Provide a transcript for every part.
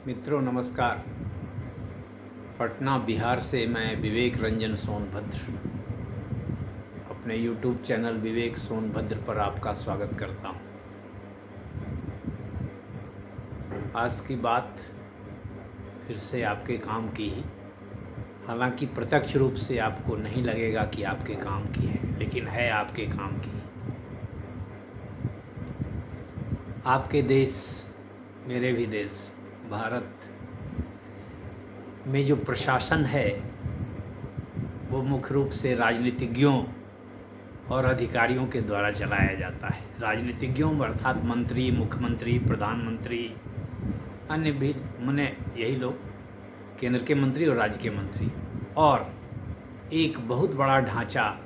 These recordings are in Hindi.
मित्रों नमस्कार। पटना बिहार से मैं विवेक रंजन सोनभद्र अपने YouTube चैनल विवेक सोनभद्र पर आपका स्वागत करता हूं। आज की बात फिर से आपके काम की ही, हालांकि प्रत्यक्ष रूप से आपको नहीं लगेगा कि आपके काम की है, लेकिन है आपके काम की। आपके देश, मेरे भी देश भारत में जो प्रशासन है वो मुख्य रूप से राजनीतिज्ञों और अधिकारियों के द्वारा चलाया जाता है। राजनीतिज्ञों अर्थात मंत्री, मुख्यमंत्री, प्रधानमंत्री, अन्य भी मने यही लोग, केंद्र के मंत्री और राज्य के मंत्री, और एक बहुत बड़ा ढांचा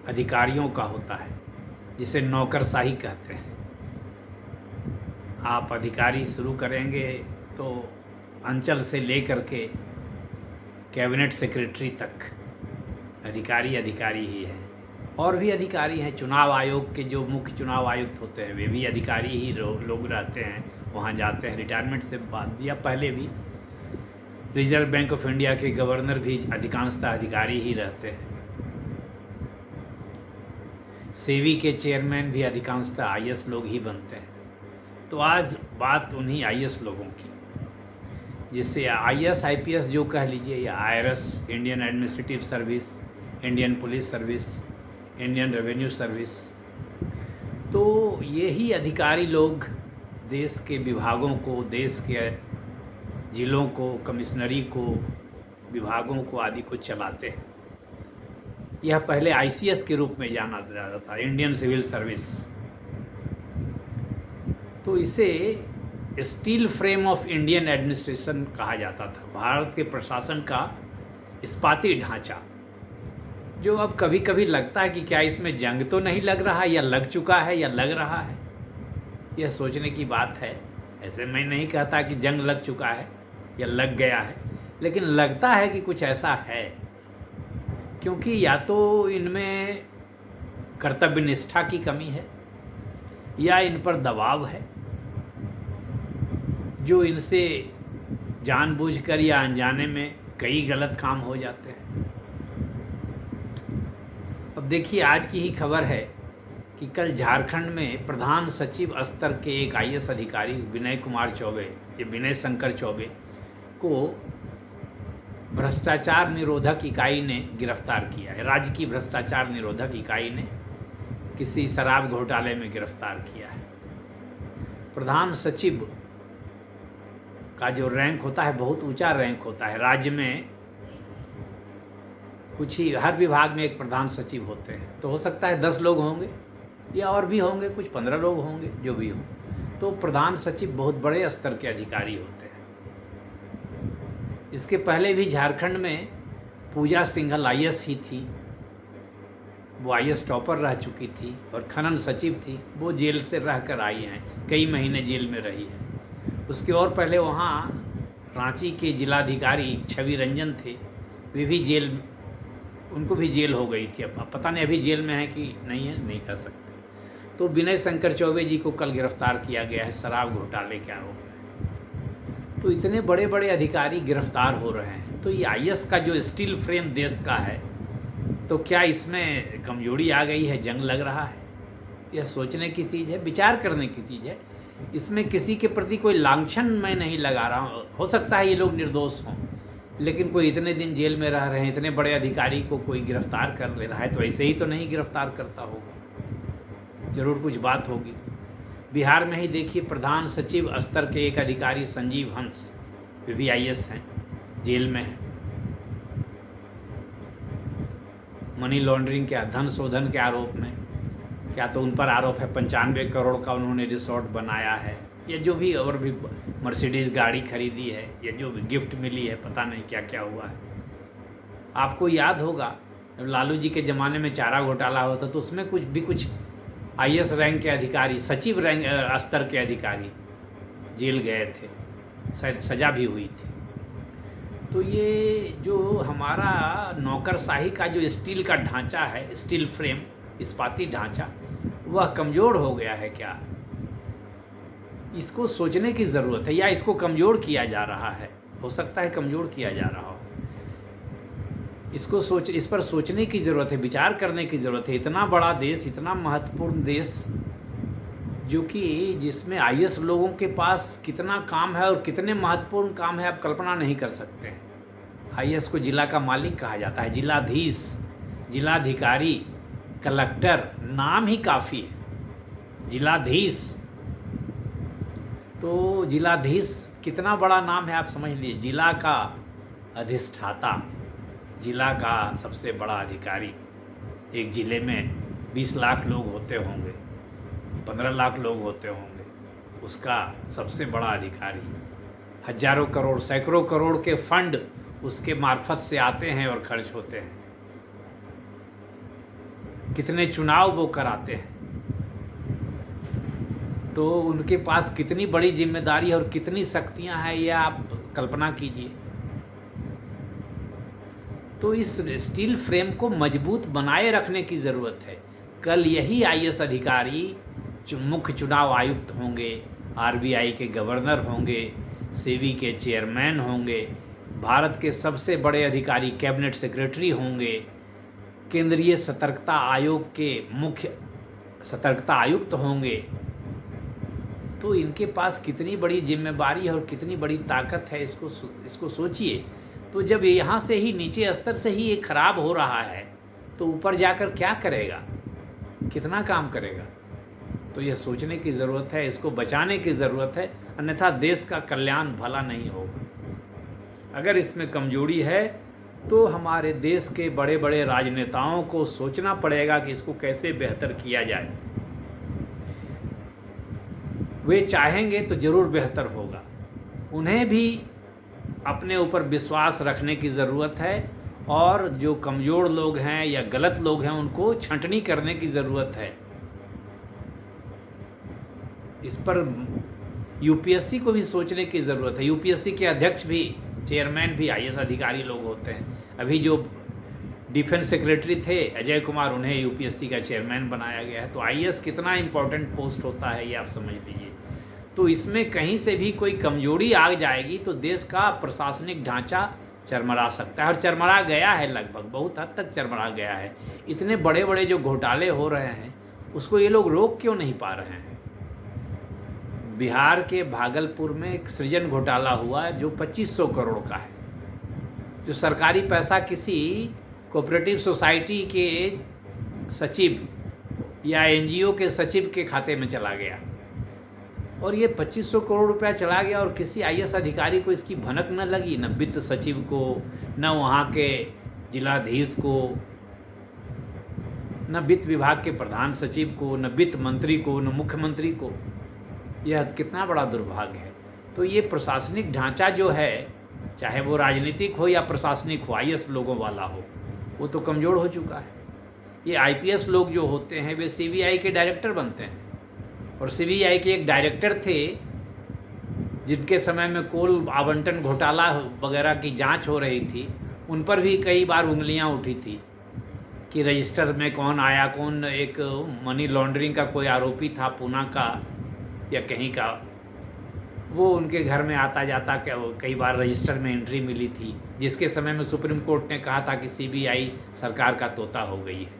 अधिकारियों का होता है जिसे नौकरशाही कहते हैं। आप अधिकारी शुरू करेंगे तो अंचल से लेकर के कैबिनेट सेक्रेटरी तक अधिकारी ही है। और भी अधिकारी हैं, चुनाव आयोग के जो मुख्य चुनाव आयुक्त होते हैं वे भी अधिकारी ही लोग रहते हैं, वहाँ जाते हैं। रिटायरमेंट से बाद या पहले भी रिजर्व बैंक ऑफ इंडिया के गवर्नर भी अधिकांशतः अधिकारी ही रहते हैं। सेबी के चेयरमैन भी अधिकांशतः आईएएस लोग ही बनते हैं। तो आज बात उन्हीं आईएएस लोगों की, जिससे आईएएस आईपीएस जो कह लीजिए, या IRS, Indian administrative service, Indian police service, Indian revenue service, तो यही अधिकारी लोग देश के विभागों को, देश के जिलों को, कमिश्नरी को, विभागों को आदि को चलाते हैं। यह पहले आईसीएस के रूप में जाना जाता था, इंडियन सिविल सर्विस। तो इसे steel frame of Indian administration कहा जाता था, भारत के प्रशासन का इस्पाती ढांचा, जो अब कभी कभी लगता है कि क्या इसमें जंग तो नहीं लग रहा, या लग चुका है, या लग रहा है। यह सोचने की बात है। ऐसे मैं नहीं कहता कि जंग लग चुका है या लग गया है, लेकिन लगता है कि कुछ ऐसा है, क्योंकि या तो इनमें कर्तव्य निष्ठा की कमी है या इन पर दबाव है, जो इनसे जानबूझकर या अनजाने में कई गलत काम हो जाते हैं। अब देखिए, आज की ही खबर है कि कल झारखंड में प्रधान सचिव स्तर के एक आईएएस अधिकारी विनय कुमार चौबे, ये विनय शंकर चौबे को भ्रष्टाचार निरोधक इकाई ने गिरफ्तार किया है। राज्य की भ्रष्टाचार निरोधक इकाई ने किसी शराब घोटाले में गिरफ्तार किया है। प्रधान सचिव का जो रैंक होता है बहुत ऊंचा रैंक होता है। राज्य में कुछ ही, हर विभाग में एक प्रधान सचिव होते हैं, तो हो सकता है 10 लोग होंगे या और भी होंगे, कुछ 15 लोग होंगे, जो भी हो। तो प्रधान सचिव बहुत बड़े स्तर के अधिकारी होते हैं। इसके पहले भी झारखंड में पूजा सिंघल आईएएस ही थी, वो आईएएस टॉपर रह चुकी थी, और खनन सचिव थी, वो जेल से रह कर आई हैं, कई महीने जेल में रही है। उसके और पहले वहाँ रांची के जिलाधिकारी छवि रंजन थे, वे भी जेल, उनको भी जेल हो गई थी। अब पता नहीं अभी जेल में है कि नहीं है, नहीं कर सकते। तो विनय शंकर चौबे जी को कल गिरफ्तार किया गया है शराब घोटाले के आरोप में। तो इतने बड़े बड़े अधिकारी गिरफ्तार हो रहे हैं, तो ये आईएएस का जो स्टील फ्रेम देश का है, तो क्या इसमें कमजोरी आ गई है, जंग लग रहा है? यह सोचने की चीज़ है, विचार करने की चीज़ है। इसमें किसी के प्रति कोई लांछन मैं नहीं लगा रहा हूँ। हो सकता है ये लोग निर्दोष हों, लेकिन कोई इतने दिन जेल में रह रहे हैं, इतने बड़े अधिकारी को कोई गिरफ्तार कर ले रहा है, तो ऐसे ही तो नहीं गिरफ्तार करता होगा, ज़रूर कुछ बात होगी। बिहार में ही देखिए, प्रधान सचिव स्तर के एक अधिकारी संजीव हंस, वे भी आईएएस हैं, जेल में हैं। मनी लॉन्ड्रिंग के, धन शोधन के आरोप में, क्या तो उन पर आरोप है 95 करोड़ का उन्होंने रिसोर्ट बनाया है, या जो भी, और भी मर्सिडीज़ गाड़ी खरीदी है, या जो भी गिफ्ट मिली है, पता नहीं क्या क्या हुआ है। आपको याद होगा जब लालू जी के ज़माने में चारा घोटाला होता, तो उसमें कुछ आईएएस रैंक के अधिकारी, सचिव रैंक स्तर के अधिकारी जेल गए थे, शायद सज़ा भी हुई थी। तो ये जो हमारा नौकरशाही का जो स्टील का ढांचा है, स्टील फ्रेम, इस्पाती ढांचा, वह कमज़ोर हो गया है क्या? इसको सोचने की ज़रूरत है, या इसको कमज़ोर किया जा रहा है, हो सकता है कमज़ोर किया जा रहा हो। इस पर सोचने की ज़रूरत है, विचार करने की ज़रूरत है। इतना बड़ा देश, इतना महत्वपूर्ण देश, जो कि जिसमें आईएएस लोगों के पास कितना काम है और कितने महत्वपूर्ण काम है, आप कल्पना नहीं कर सकते हैं। आईएएस को जिला का मालिक कहा जाता है, जिलाधीश, जिलाधिकारी, कलेक्टर, नाम ही काफ़ी है, जिलाधीश। तो जिलाधीश कितना बड़ा नाम है, आप समझ लीजिए। जिला का अधिष्ठाता, जिला का सबसे बड़ा अधिकारी। एक ज़िले में 20 लाख लोग होते होंगे, 15 लाख लोग होते होंगे, उसका सबसे बड़ा अधिकारी। हजारों करोड़, सैकड़ों करोड़ के फंड उसके मार्फत से आते हैं और खर्च होते हैं। कितने चुनाव वो कराते हैं। तो उनके पास कितनी बड़ी जिम्मेदारी और कितनी शक्तियां हैं, ये आप कल्पना कीजिए। तो इस स्टील फ्रेम को मजबूत बनाए रखने की ज़रूरत है। कल यही आईएएस अधिकारी मुख्य चुनाव आयुक्त होंगे, आरबीआई के गवर्नर होंगे, सेबी के चेयरमैन होंगे, भारत के सबसे बड़े अधिकारी कैबिनेट सेक्रेटरी होंगे, केंद्रीय सतर्कता आयोग के मुख्य सतर्कता आयुक्त होंगे। तो इनके पास कितनी बड़ी जिम्मेदारी और कितनी बड़ी ताकत है, इसको सोचिए। तो जब यहाँ से ही नीचे स्तर से ही ये खराब हो रहा है, तो ऊपर जाकर क्या करेगा, कितना काम करेगा। तो यह सोचने की ज़रूरत है, इसको बचाने की ज़रूरत है, अन्यथा देश का कल्याण भला नहीं होगा। अगर इसमें कमजोरी है तो हमारे देश के बड़े बड़े राजनेताओं को सोचना पड़ेगा कि इसको कैसे बेहतर किया जाए। वे चाहेंगे तो ज़रूर बेहतर होगा। उन्हें भी अपने ऊपर विश्वास रखने की ज़रूरत है, और जो कमज़ोर लोग हैं या गलत लोग हैं उनको छंटनी करने की ज़रूरत है। इस पर यूपीएससी को भी सोचने की ज़रूरत है। यूपीएससी के अध्यक्ष भी, चेयरमैन भी आईएएस अधिकारी लोग होते हैं। अभी जो डिफेंस सेक्रेटरी थे अजय कुमार, उन्हें यूपीएससी का चेयरमैन बनाया गया है। तो आईएएस कितना इम्पोर्टेंट पोस्ट होता है, ये आप समझ लीजिए। तो इसमें कहीं से भी कोई कमजोरी आ जाएगी तो देश का प्रशासनिक ढांचा चरमरा सकता है, और चरमरा गया है, लगभग बहुत हद तक चरमरा गया है। इतने बड़े बड़े जो घोटाले हो रहे हैं उसको ये लोग रोक क्यों नहीं पा रहे हैं। बिहार के भागलपुर में एक सृजन घोटाला हुआ जो 2500 करोड़ का है, जो सरकारी पैसा किसी कोऑपरेटिव सोसाइटी के सचिव या एनजीओ के सचिव के खाते में चला गया, और ये 2500 करोड़ रुपया चला गया, और किसी आईएएस अधिकारी को इसकी भनक न लगी, न वित्त सचिव को, न वहाँ के जिलाधीश को, न वित्त विभाग के प्रधान सचिव को, न वित्त मंत्री को, न मुख्यमंत्री को। यह कितना बड़ा दुर्भाग्य है। तो ये प्रशासनिक ढांचा जो है, चाहे वो राजनीतिक हो या प्रशासनिक हो, आईएएस लोगों वाला हो, वो तो कमज़ोर हो चुका है। ये आईपीएस लोग जो होते हैं वे सीबीआई के डायरेक्टर बनते हैं, और सीबीआई के एक डायरेक्टर थे जिनके समय में कोल आवंटन घोटाला वगैरह की जांच हो रही थी, उन पर भी कई बार उंगलियां उठी थी कि रजिस्टर में कौन आया, कौन एक मनी लॉन्ड्रिंग का कोई आरोपी था पूना का या कहीं का, वो उनके घर में आता जाता, कई बार रजिस्टर में एंट्री मिली थी, जिसके समय में सुप्रीम कोर्ट ने कहा था कि सीबीआई सरकार का तोता हो गई है।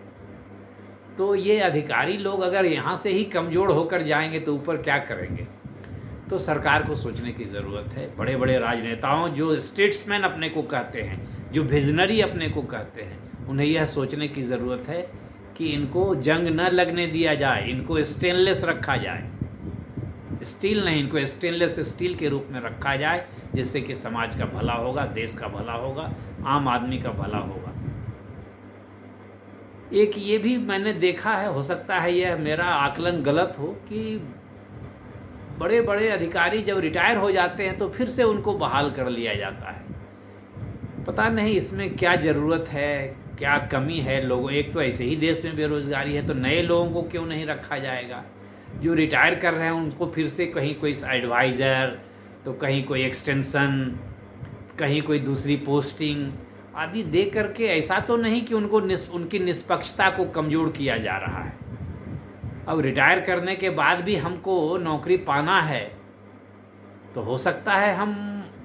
तो ये अधिकारी लोग अगर यहाँ से ही कमज़ोर होकर जाएंगे तो ऊपर क्या करेंगे। तो सरकार को सोचने की ज़रूरत है। बड़े बड़े राजनेताओं, जो स्टेट्समैन अपने को कहते हैं, जो विजनरी अपने को कहते हैं, उन्हें यह सोचने की ज़रूरत है कि इनको जंग न लगने दिया जाए, इनको स्टेनलेस रखा जाए, स्टील नहीं, इनको स्टेनलेस स्टील के रूप में रखा जाए, जिससे कि समाज का भला होगा, देश का भला होगा, आम आदमी का भला होगा। एक ये भी मैंने देखा है, हो सकता है यह मेरा आकलन गलत हो, कि बड़े बड़े अधिकारी जब रिटायर हो जाते हैं तो फिर से उनको बहाल कर लिया जाता है। पता नहीं इसमें क्या ज़रूरत है, क्या कमी है लोगों। एक तो ऐसे ही देश में बेरोज़गारी है, तो नए लोगों को क्यों नहीं रखा जाएगा। जो रिटायर कर रहे हैं उनको फिर से कहीं कोई एडवाइज़र, तो कहीं कोई एक्सटेंशन, कहीं कोई दूसरी पोस्टिंग आदि दे करके, ऐसा तो नहीं कि उनको उनकी निष्पक्षता को कमज़ोर किया जा रहा है। अब रिटायर करने के बाद भी हमको नौकरी पाना है, तो हो सकता है हम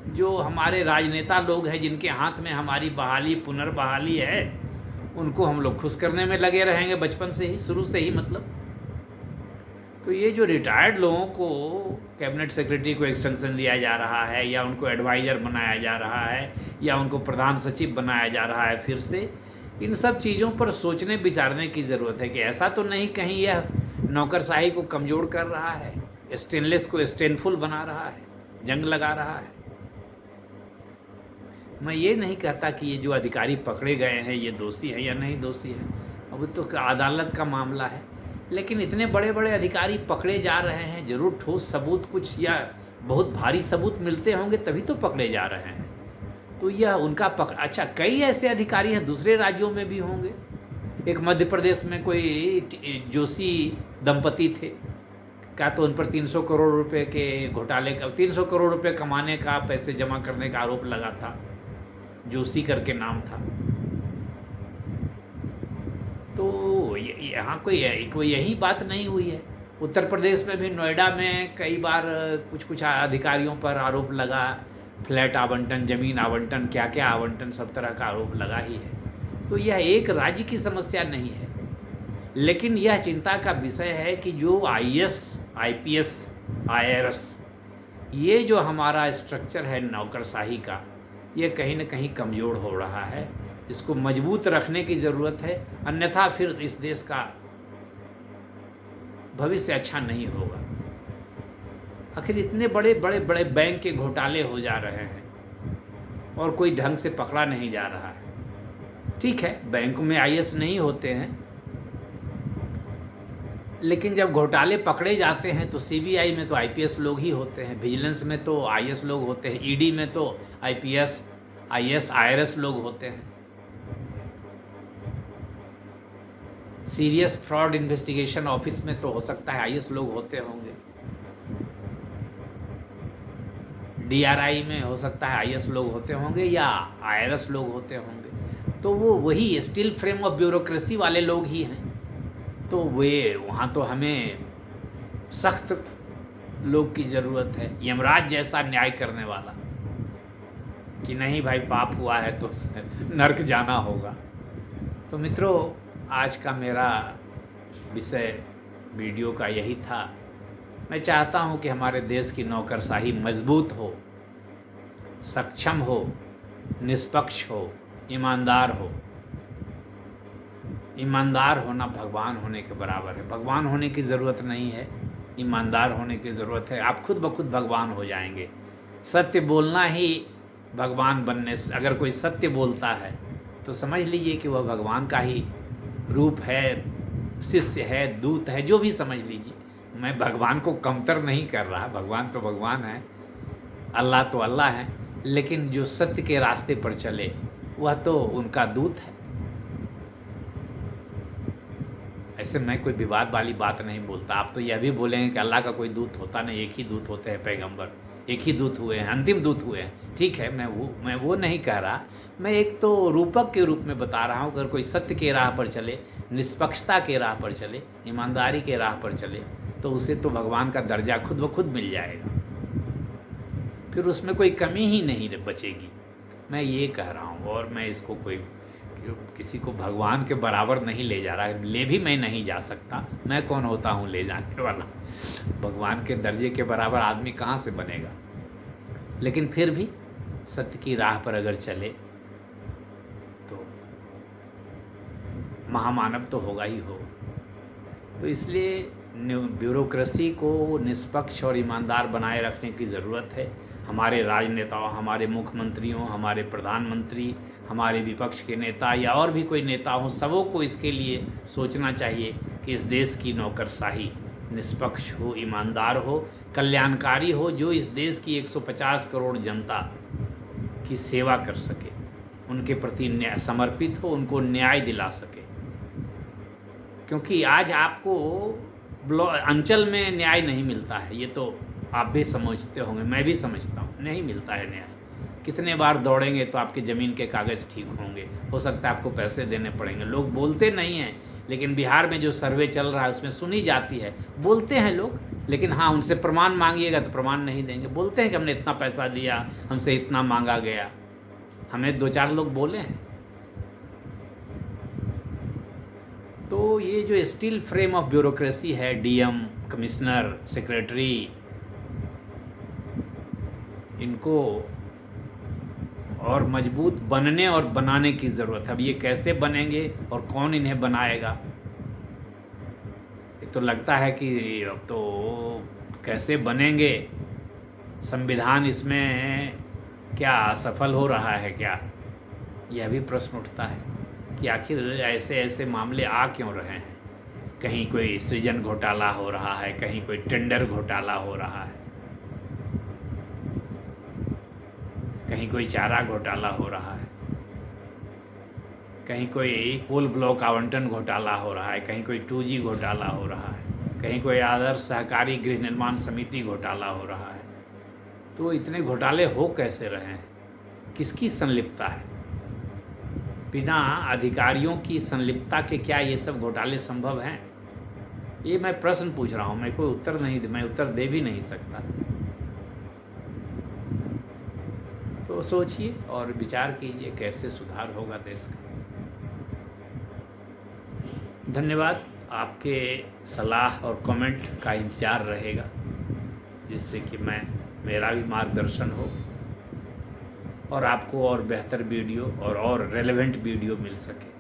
जो हमारे राजनेता लोग हैं जिनके हाथ में हमारी बहाली पुनर्बहाली है, उनको हम लोग खुश करने में लगे रहेंगे बचपन से ही, शुरू से ही मतलब। तो ये जो रिटायर्ड लोगों को कैबिनेट सेक्रेटरी को एक्सटेंशन दिया जा रहा है, या उनको एडवाइज़र बनाया जा रहा है, या उनको प्रधान सचिव बनाया जा रहा है फिर से, इन सब चीज़ों पर सोचने विचारने की ज़रूरत है कि ऐसा तो नहीं कहीं यह नौकरशाही को कमज़ोर कर रहा है, स्टेनलेस को स्टेनफुल बना रहा है, जंग लगा रहा है। मैं ये नहीं कहता कि ये जो अधिकारी पकड़े गए हैं ये दोषी है या नहीं दोषी है, अब तो अदालत का मामला है। लेकिन इतने बड़े बड़े अधिकारी पकड़े जा रहे हैं, ज़रूर ठोस सबूत कुछ या बहुत भारी सबूत मिलते होंगे तभी तो पकड़े जा रहे हैं। तो यह उनका अच्छा, कई ऐसे अधिकारी हैं दूसरे राज्यों में भी होंगे। एक मध्य प्रदेश में कोई जोशी दंपति थे, क्या तो उन पर 300 करोड़ रुपए के घोटाले का, 300 करोड़ रुपए कमाने का, पैसे जमा करने का आरोप लगा था, जोशी करके नाम था। तो यहाँ कोई यही बात नहीं हुई है। उत्तर प्रदेश में भी नोएडा में कई बार कुछ अधिकारियों पर आरोप लगा, फ्लैट आवंटन, ज़मीन आवंटन, क्या क्या आवंटन, सब तरह का आरोप लगा ही है। तो यह एक राज्य की समस्या नहीं है, लेकिन यह चिंता का विषय है कि जो IAS, IPS, IRS, ये जो हमारा स्ट्रक्चर है नौकरशाही का, ये कहीं न कहीं कमज़ोर हो रहा है। इसको मजबूत रखने की ज़रूरत है, अन्यथा फिर इस देश का भविष्य अच्छा नहीं होगा। आखिर इतने बड़े बड़े बड़े बैंक के घोटाले हो जा रहे हैं और कोई ढंग से पकड़ा नहीं जा रहा है। ठीक है, बैंक में IAS नहीं होते हैं, लेकिन जब घोटाले पकड़े जाते हैं तो CBI में तो IPS लोग ही होते हैं, विजिलेंस में तो IAS लोग होते हैं, ED में तो IPS, IAS, IRS लोग होते हैं। सीरियस फ्रॉड इन्वेस्टिगेशन ऑफिस में तो हो सकता है IAS लोग होते होंगे, DRI में हो सकता है IAS लोग होते होंगे या IRS लोग होते होंगे। तो वो वही स्टील फ्रेम ऑफ ब्यूरोक्रेसी वाले लोग ही हैं। तो वे वहाँ तो हमें सख्त लोग की ज़रूरत है, यमराज जैसा न्याय करने वाला, कि नहीं भाई पाप हुआ है तो नर्क जाना होगा। तो मित्रों, आज का मेरा विषय वीडियो का यही था। मैं चाहता हूँ कि हमारे देश की नौकरशाही मजबूत हो, सक्षम हो, निष्पक्ष हो, ईमानदार हो। ईमानदार होना भगवान होने के बराबर है। भगवान होने की ज़रूरत नहीं है, ईमानदार होने की ज़रूरत है। आप खुद ब खुद भगवान हो जाएंगे। सत्य बोलना ही भगवान बनने से, अगर कोई सत्य बोलता है तो समझ लीजिए कि वह भगवान का ही रूप है, शिष्य है, दूत है, जो भी समझ लीजिए। मैं भगवान को कमतर नहीं कर रहा, भगवान तो भगवान है, अल्लाह तो अल्लाह है, लेकिन जो सत्य के रास्ते पर चले वह तो उनका दूत है। ऐसे मैं कोई विवाद वाली बात नहीं बोलता। आप तो यह भी बोलेंगे कि अल्लाह का कोई दूत होता नहीं, एक ही दूत होते हैं, पैगंबर एक ही दूत हुए हैं, अंतिम दूत हुए हैं। ठीक है, मैं वो नहीं कह रहा, मैं एक तो रूपक के रूप में बता रहा हूँ। अगर कोई सत्य के राह पर चले, निष्पक्षता के राह पर चले, ईमानदारी के राह पर चले, तो उसे तो भगवान का दर्जा खुद ब खुद मिल जाएगा, फिर उसमें कोई कमी ही नहीं बचेगी। मैं ये कह रहा हूँ, और मैं इसको किसी को भगवान के बराबर नहीं ले जा रहा, ले भी मैं नहीं जा सकता। मैं कौन होता हूँ ले जाने वाला? भगवान के दर्जे के बराबर आदमी कहाँ से बनेगा? लेकिन फिर भी सत्य की राह पर अगर चले तो महामानव तो होगा ही होगा। तो इसलिए ब्यूरोक्रेसी को निष्पक्ष और ईमानदार बनाए रखने की ज़रूरत है। हमारे राजनेताओं, हमारे मुख्यमंत्रियों, हमारे प्रधानमंत्री, हमारे विपक्ष के नेता या और भी कोई नेता हों, सबों को इसके लिए सोचना चाहिए कि इस देश की नौकरशाही निष्पक्ष हो, ईमानदार हो, कल्याणकारी हो, जो इस देश की 150 करोड़ जनता की सेवा कर सके, उनके प्रति समर्पित हो, उनको न्याय दिला सके। क्योंकि आज आपको अंचल में न्याय नहीं मिलता है, ये तो आप भी समझते होंगे, मैं भी समझता हूँ, नहीं मिलता है न्याय। कितने बार दौड़ेंगे तो आपके ज़मीन के कागज़ ठीक होंगे, हो सकता है आपको पैसे देने पड़ेंगे। लोग बोलते नहीं हैं लेकिन बिहार में जो सर्वे चल रहा है उसमें सुनी जाती है, बोलते हैं लोग, लेकिन हाँ उनसे प्रमाण मांगिएगा तो प्रमाण नहीं देंगे। बोलते हैं कि हमने इतना पैसा दिया, हमसे इतना मांगा गया, हमें 2-4 लोग बोले हैं। तो ये जो स्टील फ्रेम ऑफ ब्यूरोक्रेसी है, डीएम, कमिश्नर, सेक्रेटरी, इनको और मजबूत बनने और बनाने की ज़रूरत है। अब ये कैसे बनेंगे और कौन इन्हें बनाएगा, ये तो लगता है कि अब तो कैसे बनेंगे, संविधान इसमें क्या असफल हो रहा है क्या, यह भी प्रश्न उठता है कि आखिर ऐसे ऐसे मामले आ क्यों रहे हैं। कहीं कोई सृजन घोटाला हो रहा है, कहीं कोई टेंडर घोटाला हो रहा है, कहीं कोई चारा घोटाला हो रहा है, कहीं कोई कोल ब्लॉक आवंटन घोटाला हो रहा है, कहीं कोई 2G घोटाला हो रहा है, कहीं कोई आदर्श सहकारी गृह निर्माण समिति घोटाला हो रहा है। तो इतने घोटाले हो कैसे रहे हैं, किसकी संलिप्तता है? बिना अधिकारियों की संलिप्तता के क्या ये सब घोटाले संभव हैं? ये मैं प्रश्न पूछ रहा हूँ, मैं कोई उत्तर नहीं, मैं उत्तर दे भी नहीं सकता। तो सोचिए और विचार कीजिए कैसे सुधार होगा देश का। धन्यवाद। आपके सलाह और कमेंट का इंतज़ार रहेगा, जिससे कि मेरा भी मार्गदर्शन हो और आपको और बेहतर वीडियो और रेलेवेंट वीडियो मिल सके।